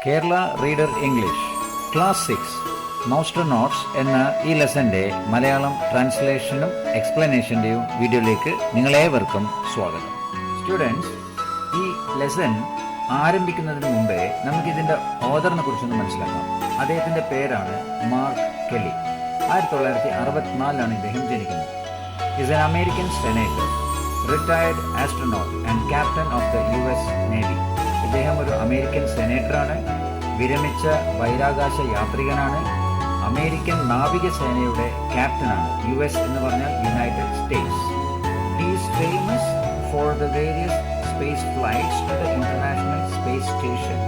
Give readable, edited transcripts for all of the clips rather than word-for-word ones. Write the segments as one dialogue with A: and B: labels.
A: Kerala reader English class 6 മൗസ്റ്റർനോട്ട്സ് എന്ന ഈ ലെസന്റെ മലയാളം ട്രാൻസ്ലേഷനും എക്സ്പ്ലനേഷൻ്റെയും വീഡിയോയിലേക്ക് നിങ്ങളേവർക്കും സ്വാഗതം. സ്റ്റുഡൻസ്, ഈ ലെസൺ ആരംഭിക്കുന്നതിന് മുമ്പേ നമുക്കിതിൻ്റെ ഓഥറിനെ കുറിച്ചൊന്ന് മനസ്സിലാക്കാം. അദ്ദേഹത്തിൻ്റെ പേരാണ് മാർക്ക് കെല്ലി. 1964 ഇദ്ദേഹം ജനിക്കുന്നത്. Is N American senator, retired astronaut and captain of the US navy. ഇദ്ദേഹം ഒരു അമേരിക്കൻ സെനേറ്ററാണ്, വിരമിച്ച ബഹിരാകാശ യാത്രികനാണ്, അമേരിക്കൻ നാവികസേനയുടെ ക്യാപ്റ്റനാണ്. US എന്ന് പറഞ്ഞാൽ United States. He is famous for the various space flights to the International Space Station,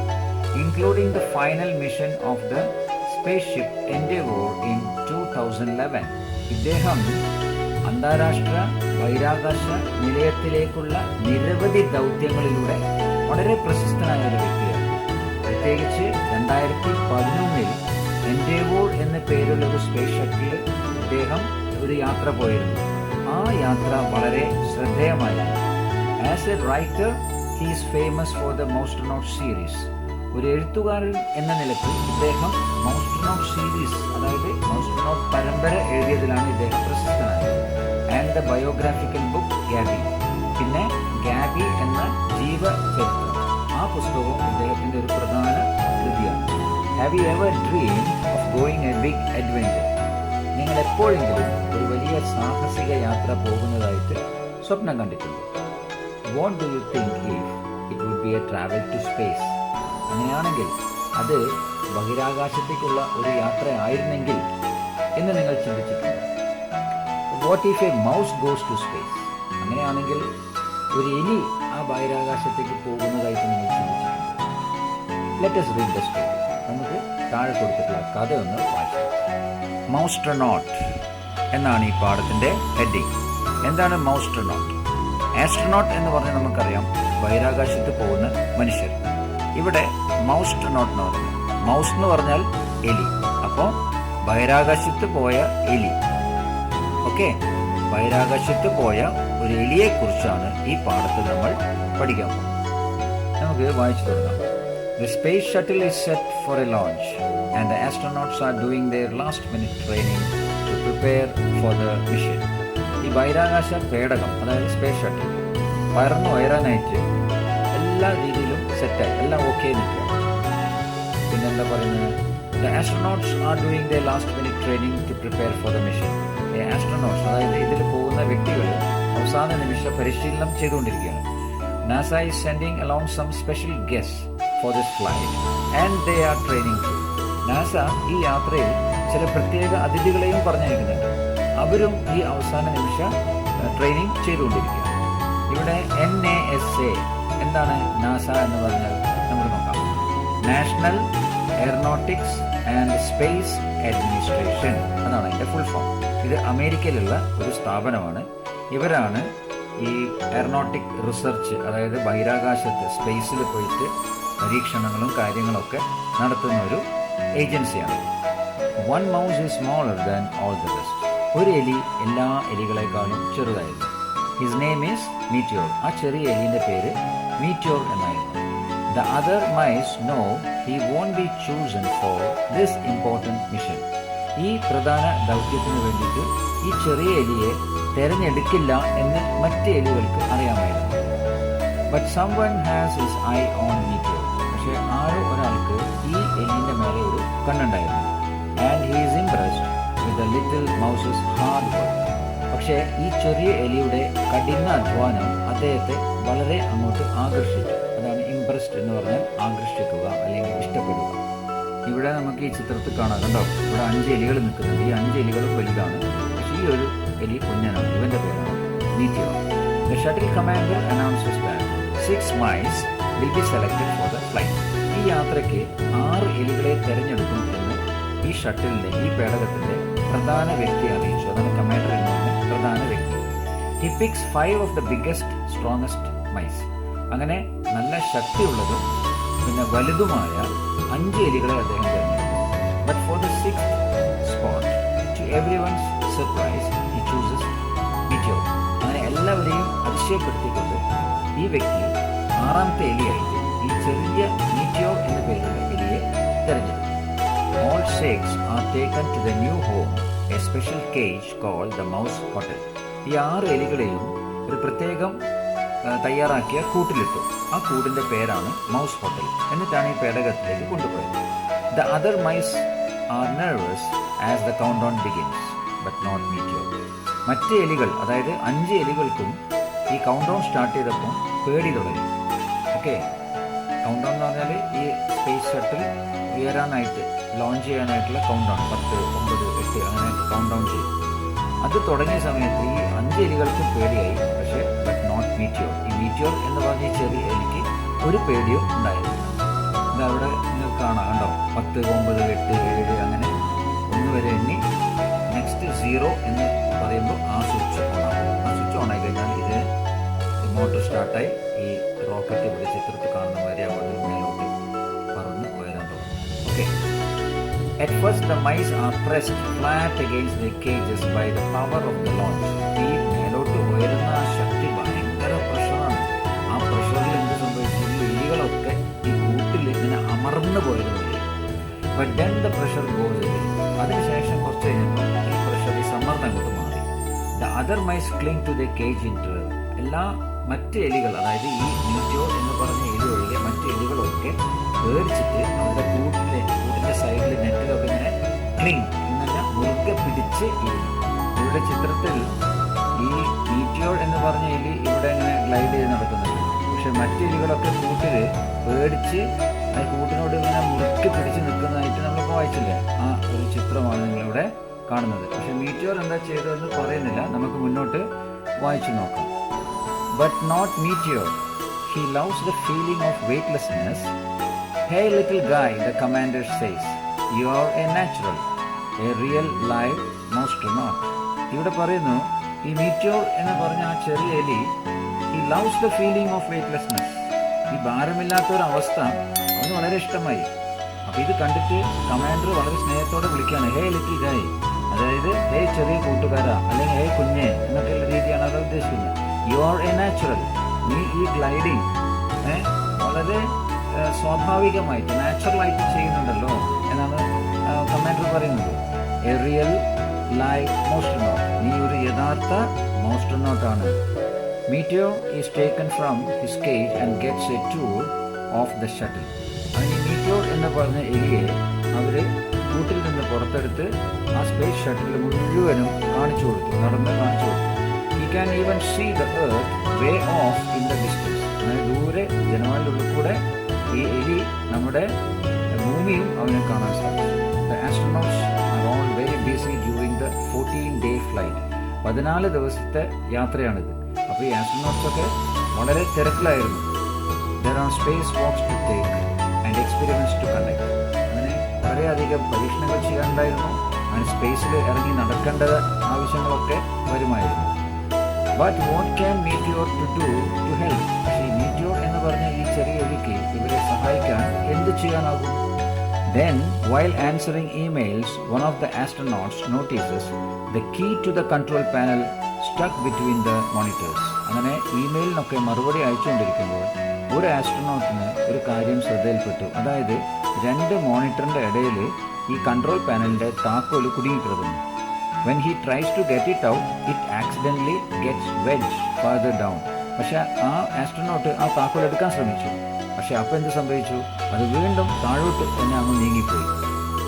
A: including the final mission of the spaceship Endeavour in 2011. ഇദ്ദേഹം അന്താരാഷ്ട്ര ബഹിരാകാശ നിലയത്തിലേക്കുള്ള നിരവധി ദൗത്യങ്ങളിലൂടെ വളരെ പ്രശസ്തനായ ഒരു വ്യക്തിയാണ്. പ്രത്യേകിച്ച് 2011 എൻഡെവോർ എന്ന പേരുള്ള ഒരു സ്പേസ് ഷട്ടിൽ ഇദ്ദേഹം ഒരു യാത്ര പോയിരുന്നു. ആ യാത്ര വളരെ ശ്രദ്ധേയമായിരുന്നു. As a writer he is famous for the Mousetronaut series. ഒരു എഴുത്തുകാരൻ എന്ന നിലയ്ക്ക് ഇദ്ദേഹം മൗസ്റ്റർനോട്ട് സീരീസ്, അതായത് മൗസ്റ്റർനോട്ട് പരമ്പര എഴുതിയതിലാണ് ഇദ്ദേഹം പ്രശസ്തനായത്. And the biographical book Gabby, പിന്നെ ഗാബി എന്ന ജീവചരിത്രം, ആ പുസ്തകവും ഇദ്ദേഹത്തിൻ്റെ ഒരു പ്രധാന കൃതിയാണ്. Have you ever dream of going a big adventure? നിങ്ങൾ എപ്പോഴെങ്കിലും ഒരു വലിയ സാഹസിക യാത്ര പോകുന്നതായിട്ട് സ്വപ്നം കണ്ടിട്ടുണ്ടോ? What do you think if it would be a travel to space? അങ്ങനെയാണെങ്കിൽ അത് ബഹിരാകാശത്തേക്കുള്ള ഒരു യാത്ര ആയിരുന്നെങ്കിൽ എന്ന് നിങ്ങൾ ചിന്തിച്ചിട്ടുണ്ടോ? What if a mouse goes to space? അങ്ങനെയാണെങ്കിൽ ഒരു എലി ആ ബഹിരാകാശത്തേക്ക് പോകുന്നതായിട്ട് നിങ്ങൾ ചിന്തിച്ചിട്ടുണ്ടോ? Let us read the story. നമുക്ക് താഴെ കൊടുത്തിട്ടുള്ള കഥ ഒന്ന് വായിക്കാം. മൗസ്റ്റർനോട്ട് എന്നാണ് ഈ പാഠത്തിൻ്റെ ഹെഡിങ്. എന്താണ് മൗസ്റ്റർനോട്ട്? ആസ്ട്രോനോട്ട് എന്ന് പറഞ്ഞാൽ നമുക്കറിയാം, ബഹിരാകാശത്ത് പോകുന്ന മനുഷ്യർ. ഇവിടെ മൗസ്റ്റർനോട്ട് എന്ന് പറഞ്ഞാൽ, മൗസ് എന്ന് പറഞ്ഞാൽ എലി, അപ്പോൾ ബഹിരാകാശത്ത് പോയ എലി. ഓക്കെ, ബഹിരാകാശത്ത് പോയ ഒരു എലിയെ കുറിച്ചാണ് ഈ പാഠത്തിൽ നമ്മൾ പഠിക്കാൻ പോകുന്നത്. നമുക്ക് വായിച്ചു തുടങ്ങാം. The space shuttle is set for a launch and the astronauts are doing their last minute training to prepare for the mission. ഈ ബഹിരാകാശ പേടകം, അതായത് സ്പേസ് ഷട്ടിൽ, പറന്നു ഉയരാനായിട്ട് എല്ലാ രീതിയിലും സെറ്റായി, എല്ലാം ഓക്കെ നിൽക്കുക. പിന്നെന്താ പറയുന്നത്? The astronauts are doing their last minute training to prepare for the mission. Astronauts, അതായത് ഇതിൽ പോകുന്ന വ്യക്തികൾ അവസാന നിമിഷ പരിശീലനം ചെയ്തുകൊണ്ടിരിക്കുകയാണ്. NASA is sending along some special guests for this flight and they are training too. NASA ഈ യാത്രയിൽ ചില പ്രത്യേക അതിഥികളെയും പറഞ്ഞയക്കുന്നുണ്ട്. അവരും ഈ അവസാന നിമിഷ ട്രെയിനിങ് ചെയ്തുകൊണ്ടിരിക്കുകയാണ്. ഇവിടെ NASA എന്താണ്? നാസ എന്ന് പറഞ്ഞാൽ നമുക്ക് നോക്കാം. National aeronautics and space administration, അതാണ് അതിൻ്റെ ഫുൾ ഫോം. ഇത് അമേരിക്കയിലുള്ള ഒരു സ്ഥാപനമാണ്. ഇവരാണ് ഈ എയറോനോട്ടിക് റിസർച്ച്, അതായത് ബഹിരാകാശത്ത് സ്പേസിൽ പോയിട്ട് പരീക്ഷണങ്ങളും കാര്യങ്ങളൊക്കെ നടത്തുന്ന ഒരു ഏജൻസിയാണ്. One mouse is smaller than all the rest. ഒരു എലി എല്ലാ എലികളെക്കാളും ചെറുതായിരുന്നു. His name is Meteor. ആ ചെറിയ എലിൻ്റെ പേര് മീറ്റിയോർ എന്നായിരുന്നു. The other mice know he won't be chosen for this important mission. ഈ പ്രധാന ദൗത്യത്തിന് വേണ്ടിയിട്ട് ഈ ചെറിയ എലിയെ തിരഞ്ഞെടുക്കില്ല എന്ന് മറ്റ് എലികൾക്ക് അറിയാമായിരുന്നു. But someone has his eye on Meteor. പക്ഷേ ആരോ ഒരാൾക്ക് ഈ എലിൻ്റെ മേലെ ഒരു കണ്ണുണ്ടായിരുന്നു. And he is impressed with the little mouse's hard work. പക്ഷേ ഈ ചെറിയ എലിയുടെ കഠിന അധ്വാനം അദ്ദേഹത്തെ വളരെ അങ്ങോട്ട് ആകർഷിച്ചു. അതാണ് ഇംപ്രസ്ഡ് എന്ന് പറഞ്ഞാൽ ആകർഷിക്കുക അല്ലെങ്കിൽ ഇഷ്ടപ്പെടുക. ഇവിടെ നമുക്ക് ഈ ചിത്രത്തിൽ കാണാം, കണ്ടോ? ഇവിടെ 5 എലികൾ നിൽക്കുന്നുണ്ട്. ഈ 5 എലികളും വലുതാണ്, പക്ഷേ ഈ ഒരു എലി കുഞ്ഞനാണ്. ഇവൻ്റെ പേരാണ് Meteor. The shuttle commander announces that 6 mice will be selected for the flight. ഈ യാത്രയ്ക്ക് 6 എലികളെ തിരഞ്ഞെടുക്കും എന്ന് ഈ ഷട്ടിലിൻ്റെ, ഈ പേടകത്തിൻ്റെ പ്രധാന വ്യക്തി അറിയിച്ചു. അതാണ് കമാൻഡർ എന്ന് പറഞ്ഞ പ്രധാന വ്യക്തി. He picks 5 of the biggest, strongest mice. അങ്ങനെ നല്ല ശക്തിയുള്ളതും പിന്നെ വലുതുമായ 5 എലികളെ അദ്ദേഹം തിരഞ്ഞെടുത്തു. But for the 6th spot, to everyone's surprise, he chooses Meteor. അങ്ങനെ എല്ലാവരെയും അതിശയപ്പെടുത്തിക്കൊണ്ട് ഈ വ്യക്തി 6ാമത്തെ എലിയായിട്ട് ഈ ചെറിയ മീറ്റിയോർ എന്ന പേരുള്ള എലിയെ 6 are taken to the new home, a special cage called the Mouse Hotel. ഈ 6 എലികളെയും ഒരു പ്രത്യേകം തയ്യാറാക്കിയ കൂട്ടിലിട്ടു. ആ കൂടിൻ്റെ പേരാണ് മൗസ് ഹോട്ടൽ. എന്നിട്ടാണ് ഈ പേടകത്തിലേക്ക് കൊണ്ടുപോയത്. The other mice are nervous as the countdown begins, but not Meteor. മറ്റ് എലികൾ, അതായത് 5 എലികൾക്കും ഈ കൗണ്ട് ഡൗൺ സ്റ്റാർട്ട് ചെയ്തപ്പോൾ പേടി തുടങ്ങി. ഓക്കെ, കൗണ്ട് ഡൗൺ എന്ന് പറഞ്ഞാൽ ഈ സ്പേസ് ഷട്ടിൽ ഉയരാനായിട്ട് ലോഞ്ച് ചെയ്യാനായിട്ടുള്ള കൗണ്ട് ഡൗൺ 10, 9, 8 അങ്ങനെ കൗണ്ട് ഡൗൺ ചെയ്യും. അത് തുടങ്ങിയ സമയത്ത് ഈ 5 എലികൾക്കും പേടിയായി. പക്ഷേ ബട്ട് നോട്ട് മീറ്റിയോർ. ഈ മീറ്റിയോർ എന്ന് പറഞ്ഞ ഈ ചെറിയ എലിക്ക് ഒരു പേടിയും ഉണ്ടായിരുന്നു. ഇതവിടെ നിങ്ങൾക്ക് കാണാം, കണ്ടോ, 10, 9, 8, 7 അങ്ങനെ 1 വരെ എണ്ണി നെക്സ്റ്റ് 0 എന്ന് പറയുമ്പോൾ ആ സ്വിച്ച് ഓണാകും. ആ സ്വിച്ച് ഓണായി കഴിഞ്ഞാൽ ഇത് മോട്ടോർ സ്റ്റാർട്ടായി ഈ റോക്കറ്റ് ഇവിടെ ചിത്രത്തിൽ കാണുന്ന വരെ അവിടെ മേലോട്ട് പറന്ന് ഉയരാൻ തുടങ്ങും. Okay. At first the mice are pressed flat against the cages by the power of the launch. ഈ മേലോട്ട് ഉയരുന്ന ആ ശക്തി ഭയങ്കര പ്രഷറാണ്. ആ പ്രഷറിൽ എന്ത് സംഭവിച്ചു? ഈ എലികളൊക്കെ ഈ കൂട്ടിൽ ഇങ്ങനെ അമർന്നു പോയത് പോലെ. But then the pressure goes away. അതിനുശേഷം കുറച്ച് കഴിഞ്ഞപ്പോൾ ഈ പ്രഷർ, ഈ സമ്മർദ്ദം അങ്ങോട്ട് മാറി. The other mice cling to the cage in terror. എല്ലാ മറ്റ് എലികൾ, അതായത് ഈ മീറ്റിയോർ എന്ന് പറഞ്ഞ എലി ഒഴികെ മറ്റ് എലികളൊക്കെ പേടിച്ചിട്ട് അവരുടെ കൂട്ടിൻ്റെ സൈഡിൽ നെറ്റിലൊക്കെ ഇങ്ങനെ ക്ലിങ് എന്നല്ല മുറുകെ പിടിച്ച് ഇരുന്നു. ഇവിടെ ചിത്രത്തിൽ ഈ മീറ്റിയോർ എന്ന് പറഞ്ഞ എലി ഇവിടെ ഇങ്ങനെ ഗ്ലൈഡ് ചെയ്ത് നടക്കുന്നുണ്ട്. പക്ഷെ മറ്റ് എലികളൊക്കെ കൂട്ടിൽ പേടിച്ച് കൂട്ടിനോട് ഇങ്ങനെ മുറുക്കി പിടിച്ച് നിൽക്കുന്നതായിട്ട് നമ്മളിപ്പോൾ വായിച്ചില്ലേ? ആ ഒരു ചിത്രമാണ് നിങ്ങളിവിടെ കാണുന്നത്. പക്ഷെ മീറ്റിയോർ എന്താ ചെയ്തതെന്ന് പറയുന്നില്ല, നമുക്ക് മുന്നോട്ട് വായിച്ചു നോക്കാം. But not Meteor. He loves the feeling of weightlessness. Hey little guy, the commander says, you are a natural, a real live mousetronaut. ഇവിടെ പറയുന്നു, ഈ മീറ്റിയോർ എന്ന് പറഞ്ഞ ആ ചെറിയ എലി, he loves the feeling of weightlessness. ഈ ഭാരമില്ലാത്തൊരവസ്ഥ അവന് വളരെ ഇഷ്ടമായി. അപ്പോൾ ഇത് കണ്ടിട്ട് കമാൻഡർ വളരെ സ്നേഹത്തോടെ വിളിക്കുകയാണ്, ഹേ ലിറ്റിൽ ഗായ്, അതായത് ഹേ ചെറിയ കൂട്ടുകാരാ, അല്ലെങ്കിൽ ഹേ കുഞ്ഞെ എന്നൊക്കെയുള്ള രീതിയാണ് അത് ഉദ്ദേശിക്കുന്നത്. You are A natural. നീ ഈ ഗ്ലൈഡിങ് വളരെ സ്വാഭാവികമായിട്ട് നാച്ചുറലായിട്ട് ചെയ്യുന്നുണ്ടല്ലോ എന്നാണ് കമാൻഡർ പറയുന്നത്. A real live Mousetronaut. നീ ഒരു യഥാർത്ഥ മൗസ്ട്രോനോട്ടാണ്. Meteor is taken from his cage and gets a tour of the shuttle. അങ്ങനെ ഈ മീറ്റിയോർ എന്ന് പറഞ്ഞ എലിയെ അവർ കൂട്ടിൽ നിന്ന് പുറത്തെടുത്ത് ആ സ്പേസ് ഷട്ടിൽ മുഴുവനും കാണിച്ചു കൊടുത്തു, നടന്ന് കാണിച്ചു കൊടുത്തു. He can even see the earth way off in the distance. അങ്ങനെ ദൂരെ ജനവാലിനുള്ളിൽ കൂടെ ഈ എലി നമ്മുടെ ഭൂമിയും അവനെ കാണാൻ സാധിച്ചു. The astronauts are all very busy during the 14-day flight. 14 ദിവസത്തെ യാത്രയാണിത്. അപ്പോൾ ഈ ആസ്ട്രോനോട്ട്സൊക്കെ വളരെ തിരക്കിലായിരുന്നു. There are space walks to take and experiments to conduct. അങ്ങനെ വളരെയധികം പരീക്ഷണങ്ങൾ ചെയ്യാനുണ്ടായിരുന്നു. അങ്ങനെ സ്പേസിൽ ഇറങ്ങി നടക്കേണ്ട ആവശ്യങ്ങളൊക്കെ വരുമായിരുന്നു. But what can meteor to do to help? പക്ഷേ ഈ മീറ്റിയോർ എന്ന് പറഞ്ഞ ഈ ചെറിയ എലിക്ക് ഇവരെ സഹായിക്കാൻ എന്ത് ചെയ്യാനാകും? Then, while answering emails, one of the astronauts notices the key to the control panel stuck between the monitors. അങ്ങനെ ഇമെയിലിനൊക്കെ മറുപടി അയച്ചുകൊണ്ടിരിക്കുമ്പോൾ ഒരു ആസ്ട്രോനോട്ടിന് ഒരു കാര്യം ശ്രദ്ധയിൽപ്പെട്ടു. അതായത് 2 മോണിറ്ററിൻ്റെ ഇടയിൽ ഈ കൺട്രോൾ പാനലിൻ്റെ താക്കോല് കുടുങ്ങിക്കിടക്കുന്നു. When he tries to get it out, it accidentally gets wedged further down. പക്ഷെ ആ ആസ്ട്രോനോട്ട് ആ താക്കോൽ എടുക്കാൻ ശ്രമിച്ചു. പക്ഷെ അപ്പം എന്ത് സംഭവിച്ചു? അത് വീണ്ടും താഴോട്ട് തന്നെ അങ്ങ് നീങ്ങിപ്പോയി.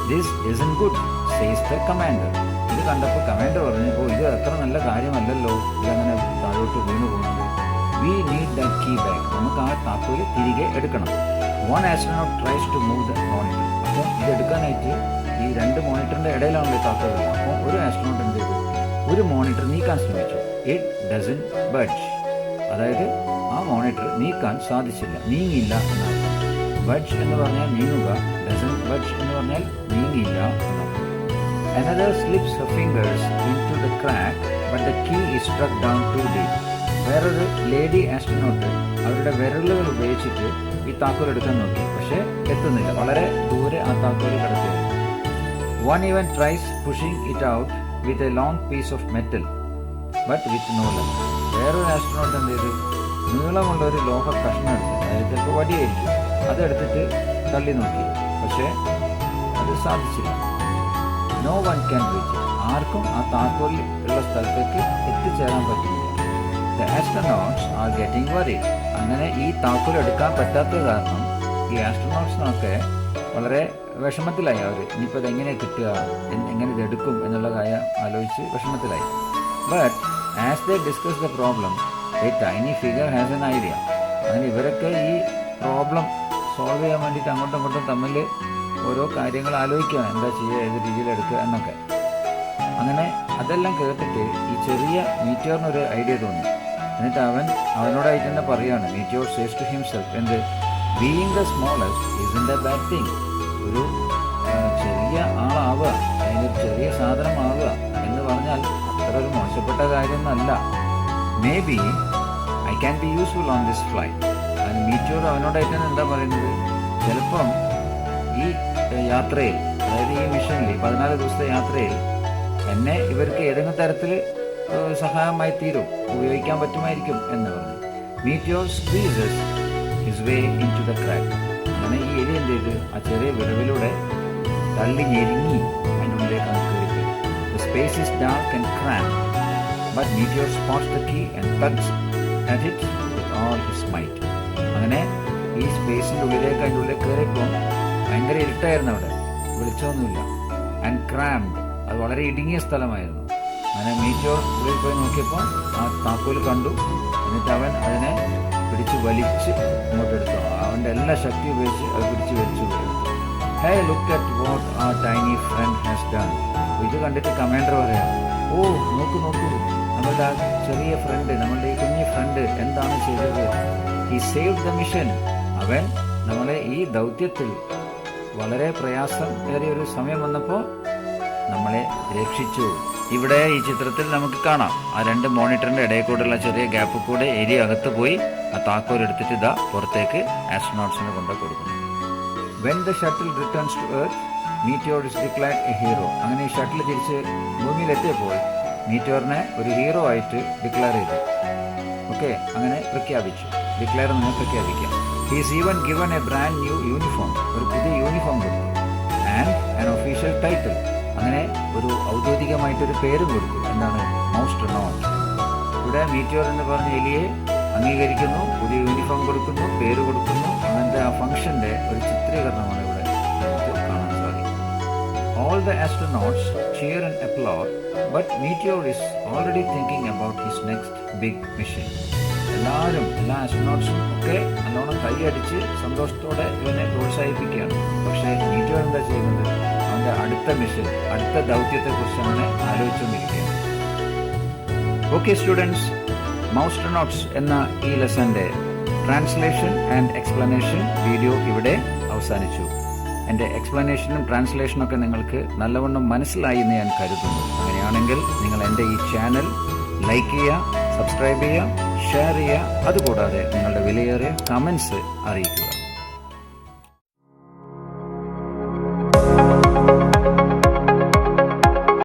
A: This isn't good, says the commander. ഇത് കണ്ടപ്പോൾ കമാൻഡർ പറഞ്ഞു, ഇത് അത്ര നല്ല കാര്യമല്ലല്ലോ ഇതങ്ങനെ താഴോട്ട് വീണു പോകുന്നത്. We need that key back. നമുക്ക് ആ താക്കോൽ തിരികെ എടുക്കണം. One astronaut tries to move the monitor. അപ്പോൾ ഇതെടുക്കാനായിട്ട് ഈ 2 മോണിറ്ററിൻ്റെ ഇടയിലാണല്ലോ താക്കോൽ. അപ്പോൾ ഒരു ആസ്ട്രോനോട്ട് എന്ത് ചെയ്തു? ഒരു മോണിറ്റർ നീക്കാൻ ശ്രമിച്ചു. It doesn't budge. അതായത് ആ മോണിറ്റർ നീക്കാൻ സാധിച്ചില്ല, നീങ്ങിയില്ല എന്നാണ്. ബഡ്ജ് എന്ന് പറഞ്ഞാൽ നീങ്ങുക, ഡസൻ ബഡ്ജ് എന്ന് പറഞ്ഞാൽ നീങ്ങിയില്ല എന്നാണ്. Another slips her fingers into the crack, but the key is struck down too deep. വേറൊരു ലേഡി ആസ്ട്രോനോട്ട് അവരുടെ വിരലുകൾ ഉപയോഗിച്ചിട്ട് ഈ താക്കോൽ എടുക്കാൻ നോക്കി, പക്ഷേ എത്തുന്നില്ല, വളരെ ദൂരെ ആ താക്കോൽ കിടക്കുകയാണ്. One even tries pushing it out with a long piece of metal, but with no luck. വേറൊരു ആസ്ട്രോനോട്ട് എന്ത് ചെയ്തു? നീളമുള്ള ഒരു ലോഹ കഷ്ണം എടുത്ത്, അതായത് ചിലപ്പോൾ വടിയായിരിക്കും, അതെടുത്തിട്ട് തള്ളി നോക്കി, പക്ഷേ അത് സാധിച്ചില്ല. No one can reach it. ആർക്കും ആ താക്കോലിൽ ഉള്ള സ്ഥലത്തേക്ക് എത്തിച്ചേരാൻ പറ്റില്ല. The astronauts are getting worried. അങ്ങനെ ഈ താക്കോൽ എടുക്കാൻ പറ്റാത്തത് കാരണം ഈ ആസ്ട്രോനോട്ട്സിനൊക്കെ വളരെ വിഷമത്തിലായി. അവർ ഇനിയിപ്പോൾ ഇതെങ്ങനെ കിട്ടുക, എങ്ങനെ ഇതെടുക്കും എന്നുള്ള കാര്യം ആലോചിച്ച് വിഷമത്തിലായി. But as they discuss the problem a tiny figure has an idea. അങ്ങനെ ഇവരൊക്കെ ഈ പ്രോബ്ലം സോൾവ് ചെയ്യാൻ വേണ്ടിയിട്ട് അങ്ങോട്ടും ഇങ്ങോട്ടും തമ്മിൽ ഓരോ കാര്യങ്ങൾ ആലോചിക്കുക, എന്താ ചെയ്യുക, ഏത് രീതിയിൽ എടുക്കുക എന്നൊക്കെ. അങ്ങനെ അതെല്ലാം കേട്ടിട്ട് ഈ ചെറിയ മീറ്റിയോറിനൊരു ഐഡിയ തോന്നി. എന്നിട്ട് അവനോടായിട്ട് തന്നെ പറയുകയാണ്, മീറ്റിയോർ സേസ് ടു ഹിംസെൽഫ്, എന്ത്, being the smallest isn't a bad thing. ഒരു ചെറിയ ആളാവുക, അല്ലെങ്കിൽ ഒരു ചെറിയ സാധനമാവുക എന്ന് പറഞ്ഞാൽ അത്ര ഒരു മോശപ്പെട്ട കാര്യമൊന്നുമല്ല. May be I can be useful on this flight. അതിന് മീറ്റിയോർ അവനോടായിട്ട് തന്നെ എന്താ പറയുന്നത്, ചിലപ്പം ഈ യാത്രയിൽ, അതായത് ഈ മിഷനിൽ 14 ദിവസത്തെ യാത്രയിൽ എന്നെ ഇവർക്ക് ഏതെങ്കിലും തരത്തിൽ സഹായമായി തീരും, ഉപയോഗിക്കാൻ പറ്റുമായിരിക്കും എന്ന് പറഞ്ഞു. Meteor squeezes his way into the crack. അങ്ങനെ ഈ എലി എന്ത് ചെയ്ത് ആ ചെറിയ വിടവിലൂടെ തള്ളി ഞെരുങ്ങി അതിൻ്റെ ഉള്ളിലേക്ക് കയറി. The space is dark and cramp, but Meteor spots the key and tugs at it with all his might. അങ്ങനെ ഈ സ്പേസിൻ്റെ ഉള്ളിലേക്ക് അതിൻ്റെ ഉള്ളിൽ കയറിയപ്പോൾ ഭയങ്കര ഇരുട്ടായിരുന്നു, അവിടെ വെളിച്ചമൊന്നുമില്ല. ആൻഡ് ക്രാംപ്, അത് വളരെ ഇടുങ്ങിയ സ്ഥലമായിരുന്നു. അങ്ങനെ മീറ്റിയോർ ഉള്ളിൽ പോയി നോക്കിയപ്പോൾ ആ താക്കോൽ കണ്ടു. എന്നിട്ട് അവൻ അതിനെ പിടിച്ച് വലിച്ച് ഇങ്ങോട്ടെടുത്തു. അവൻ്റെ എല്ലാ ശക്തി ഉപയോഗിച്ച് അത് പിടിച്ച് വലിച്ചു എടുത്തു. Hey, look at what our tiny friend has done. ഇത് കണ്ടിട്ട് കമാൻഡർ പറയാം, ഓ നോക്കൂ നമ്മളുടെ ആ ചെറിയ ഫ്രണ്ട്, നമ്മളുടെ ഈ കുഞ്ഞു ഫ്രണ്ട് എന്താണ് ചെയ്തത്. He saved the mission. അവൻ നമ്മളെ ഈ ദൗത്യത്തിൽ വളരെ പ്രയാസം ഏറിയ ഒരു സമയം വന്നപ്പോൾ നമ്മളെ രക്ഷിച്ചു. ഇവിടെ ഈ ചിത്രത്തിൽ നമുക്ക് കാണാം, ആ 2 മോണിറ്ററിന്റെ ഇടയിൽ കൂടെയുള്ള ചെറിയ ഗ്യാപ്പ് കൂടെ ഏരിയ അകത്ത് പോയി ആ താക്കോൽ എടുത്തിട്ട് ഇതാ പുറത്തേക്ക് ആസ്ട്രോനോട്ട്സിന് കൊണ്ടു കൊടുക്കുന്നു. When the shuttle returns to earth, meteor is declared a hero. അങ്ങനെ ഈ ഷട്ടിൽ തിരിച്ച് ഭൂമിയിലെത്തിയപ്പോൾ മീറ്റിയോറിനെ ഒരു ഹീറോ ആയിട്ട് ഡിക്ലെയർ ചെയ്തു. ഓക്കെ, അങ്ങനെ പ്രഖ്യാപിച്ചു. ഡിക്ലെയർ എന്ന് പ്രഖ്യാപിക്കാം. He's even given a brand new uniform. ഒരു പുതിയ യൂണിഫോം കൊടുത്തു. And an official title. അങ്ങനെ ഒരു ഔദ്യോഗികമായിട്ടൊരു പേരും കൊടുത്തു. എന്താണ്? മൗസ്ട്രോനോട്ട്. ഇവിടെ മീറ്റിയോർ എന്ന് പറഞ്ഞ എലിയെ അംഗീകരിക്കുന്നു, പുതിയ യൂണിഫോം കൊടുക്കുന്നു, പേര് കൊടുക്കുന്നു. അങ്ങനത്തെ ആ ഫംഗ്ഷന്റെ ഒരു ചിത്രീകരണമാണ് ഇവിടെ നമുക്ക് കാണാൻ സാധിക്കും. All the astronauts cheer and applaud, but Meteor is already thinking about his next big mission. എല്ലാ ആസ്ട്രോനോട്ട്സും ഒക്കെ നല്ലോണം കൈയടിച്ച് സന്തോഷത്തോടെ ഇവനെ പ്രോത്സാഹിപ്പിക്കുകയാണ്. പക്ഷേ മീറ്റിയോർ എന്താ ചെയ്യുന്നത്? അവൻ്റെ അടുത്ത മിഷൻ, അടുത്ത ദൗത്യത്തെക്കുറിച്ച് അവനെ ആലോചിച്ചുകൊണ്ടിരിക്കുകയാണ്. ഓക്കെ സ്റ്റുഡൻസ്, മൗസ്ട്രോനോട്ട്സ് എന്ന ഈ ലെസന്റെ ട്രാൻസ്ലേഷൻ ആൻഡ് എക്സ്പ്ലനേഷൻ വീഡിയോ ഇവിടെ അവസാനിച്ചു. എൻ്റെ എക്സ്പ്ലനേഷനും ട്രാൻസ്ലേഷനും ഒക്കെ നിങ്ങൾക്ക് നല്ലവണ്ണം മനസ്സിലായി എന്ന് ഞാൻ കരുതുന്നു. അങ്ങനെയാണെങ്കിൽ നിങ്ങൾ എൻ്റെ ഈ ചാനൽ ലൈക്ക് ചെയ്യുക, സബ്സ്ക്രൈബ് ചെയ്യുക, ഷെയർ ചെയ്യുക. അതുകൂടാതെ നിങ്ങളുടെ വിലയേറിയ കമൻസ് അറിയിക്കുക.